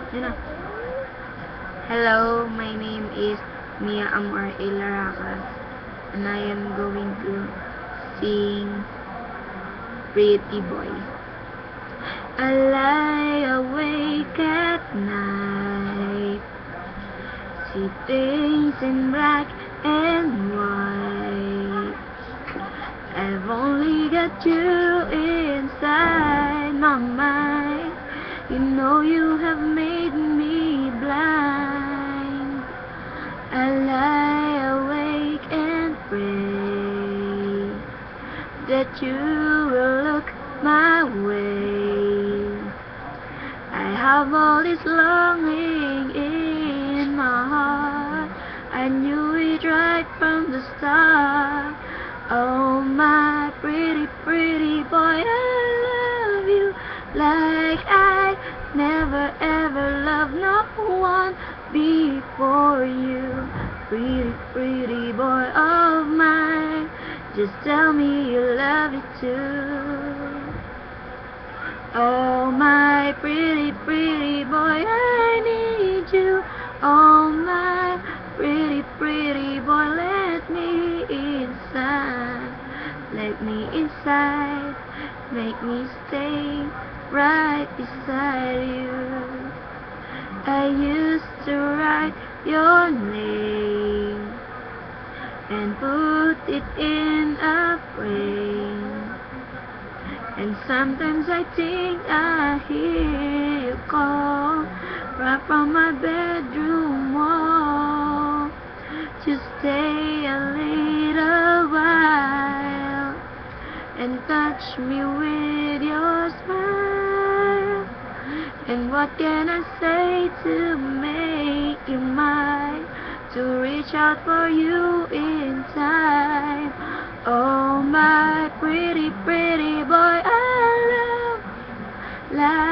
Yun na. Hello, my name is Mia Amor Ilaracas, and I am going to sing Pretty Boy. I lie awake at night, see things in black and white. I've only got you inside my mind. You know you have made me blind. I lie awake and pray that you will look my way. I have all this longing in my heart. I knew it right from the start. Oh, my pretty, pretty boy, I love you like I never ever loved no one before you. Pretty, pretty boy of mine, just tell me you love it too. Oh, my pretty, pretty boy, I need you. Oh, my pretty, pretty boy, let me inside. Let me inside. Make me stay right beside you. I used to write your name and put it in a frame. And sometimes I think I hear you call right from my bedroom wall. Just stay a little while and touch me with your smile. And what can I say to make you mine? To reach out for you in time. Oh, my pretty, pretty boy, I love